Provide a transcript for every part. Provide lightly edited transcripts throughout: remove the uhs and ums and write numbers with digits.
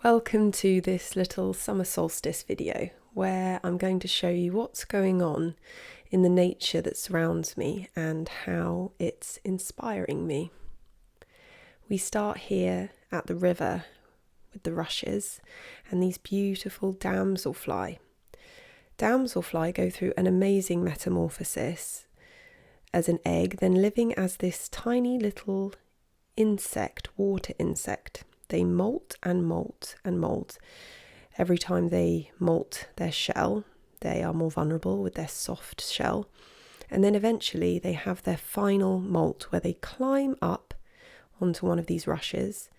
Welcome to this little summer solstice video where I'm going to show you what's going on in the nature that surrounds me and how it's inspiring me. We start here at the river with the rushes and these beautiful damselfly. Damselfly go through an amazing metamorphosis as an egg, then living as this tiny little insect, water insect. They molt and molt and molt. Every time they molt their shell, they are more vulnerable with their soft shell. And then eventually they have their final molt where they climb up onto one of these rushes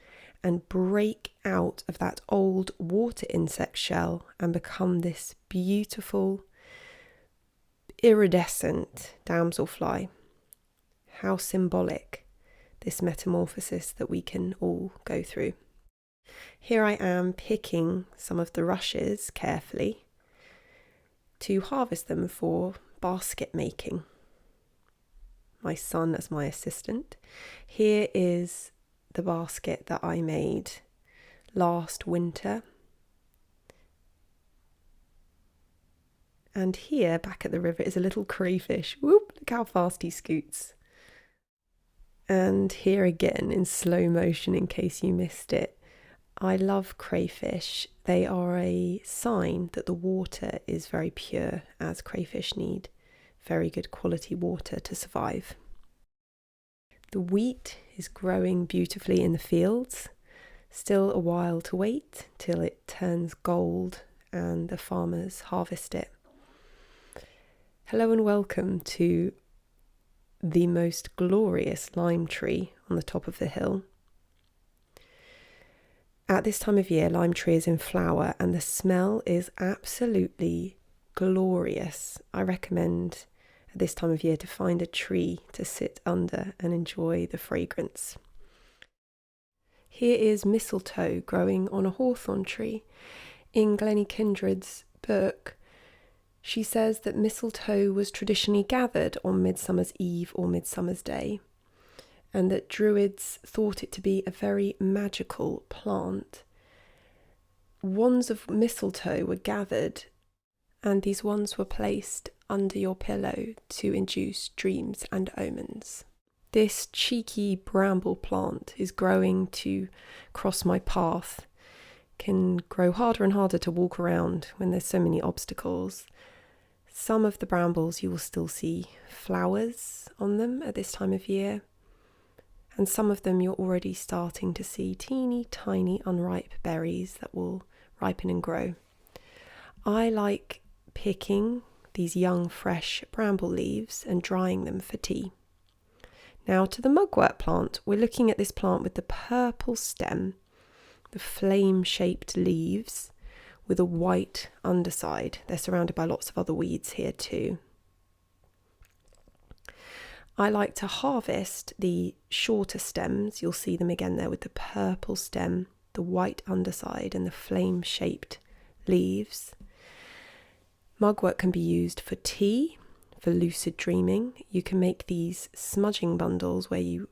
and break out of that old water insect shell and become this beautiful, iridescent damselfly. How symbolic this metamorphosis that we can all go through. Here I am picking some of the rushes carefully to harvest them for basket making. My son as my assistant. Here is the basket that I made last winter. And here, back at the river, is a little crayfish. Whoop, look how fast he scoots. And here again in slow motion, in case you missed it, I love crayfish. They are a sign that the water is very pure, as crayfish need very good quality water to survive. The wheat is growing beautifully in the fields. Still a while to wait till it turns gold and the farmers harvest it. Hello and welcome to the most glorious lime tree on the top of the hill. At this time of year, lime tree is in flower and the smell is absolutely glorious. I recommend at this time of year to find a tree to sit under and enjoy the fragrance. Here is mistletoe growing on a hawthorn tree. In Glennie Kindred's book, she says that mistletoe was traditionally gathered on Midsummer's Eve or Midsummer's Day, and that Druids thought it to be a very magical plant. Wands of mistletoe were gathered, and these wands were placed under your pillow to induce dreams and omens. This cheeky bramble plant is growing to cross my path. Can grow harder and harder to walk around when there's so many obstacles. Some of the brambles you will still see flowers on them at this time of year, and some of them you're already starting to see teeny tiny unripe berries that will ripen and grow. I like picking these young fresh bramble leaves and drying them for tea. Now to the mugwort plant. We're looking at this plant with the purple stem, the flame-shaped leaves, with a white underside. They're surrounded by lots of other weeds here too. I like to harvest the shorter stems. You'll see them again there with the purple stem, the white underside and the flame-shaped leaves. Mugwort can be used for tea, for lucid dreaming. You can make these smudging bundles where you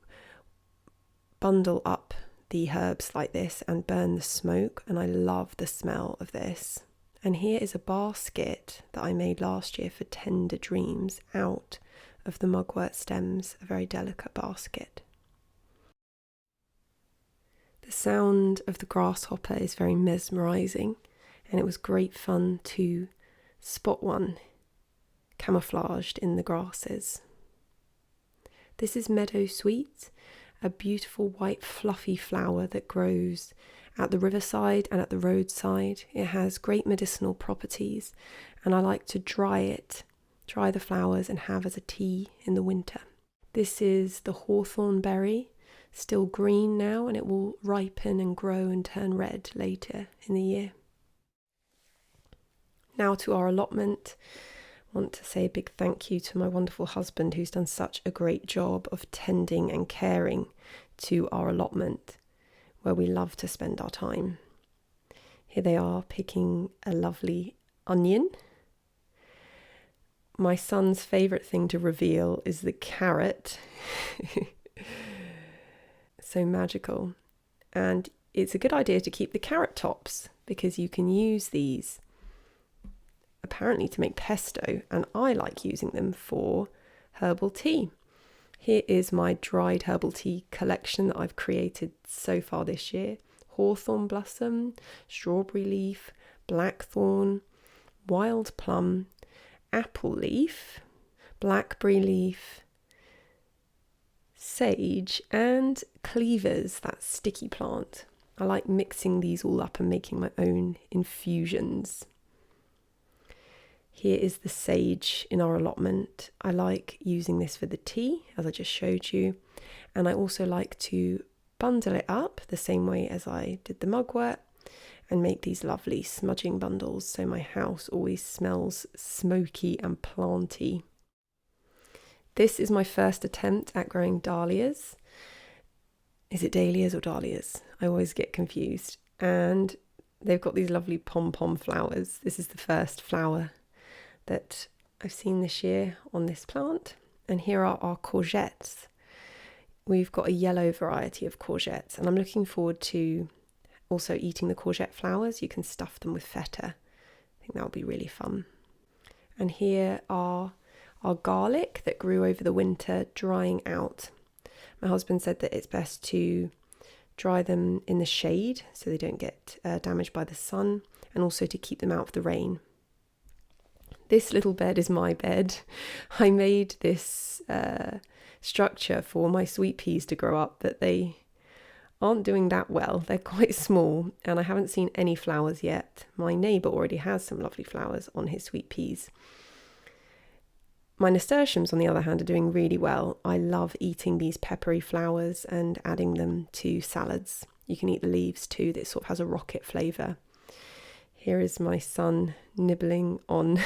bundle up the herbs like this and burn the smoke, and I love the smell of this. And here is a basket that I made last year for tender dreams out of the mugwort stems, a very delicate basket. The sound of the grasshopper is very mesmerising, and it was great fun to spot one camouflaged in the grasses. This is meadowsweet, a beautiful white fluffy flower that grows at the riverside and at the roadside. It has great medicinal properties, and I like to dry the flowers and have as a tea in the winter. This is the hawthorn berry, still green now, and it will ripen and grow and turn red later in the year. Now to our allotment. I want to say a big thank you to my wonderful husband who's done such a great job of tending and caring to our allotment where we love to spend our time. Here they are picking a lovely onion. My son's favourite thing to reveal is the carrot. So magical. And it's a good idea to keep the carrot tops because you can use these apparently to make pesto, and I like using them for herbal tea. Here is my dried herbal tea collection that I've created so far this year. Hawthorn blossom, strawberry leaf, blackthorn, wild plum, apple leaf, blackberry leaf, sage, and cleavers, that sticky plant. I like mixing these all up and making my own infusions. Here is the sage in our allotment. I like using this for the tea, as I just showed you. And I also like to bundle it up the same way as I did the mugwort and make these lovely smudging bundles so my house always smells smoky and planty. This is my first attempt at growing dahlias. Is it dahlias or dahlias? I always get confused. And they've got these lovely pom-pom flowers. This is the first flower that I've seen this year on this plant. And here are our courgettes. We've got a yellow variety of courgettes, and I'm looking forward to also eating the courgette flowers. You can stuff them with feta. I think that'll be really fun. And here are our garlic that grew over the winter drying out. My husband said that it's best to dry them in the shade so they don't get damaged by the sun, and also to keep them out of the rain. This little bed is my bed. I made this structure for my sweet peas to grow up, but they aren't doing that well. They're quite small and I haven't seen any flowers yet. My neighbour already has some lovely flowers on his sweet peas. My nasturtiums, on the other hand, are doing really well. I love eating these peppery flowers and adding them to salads. You can eat the leaves too. This sort of has a rocket flavour. Here is my son nibbling on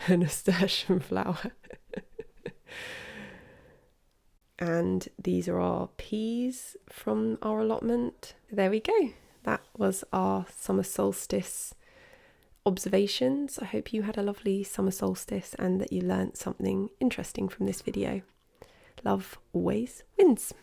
a nasturtium flower. And these are our peas from our allotment. There we go. That was our summer solstice observations. I hope you had a lovely summer solstice and that you learnt something interesting from this video. Love always wins.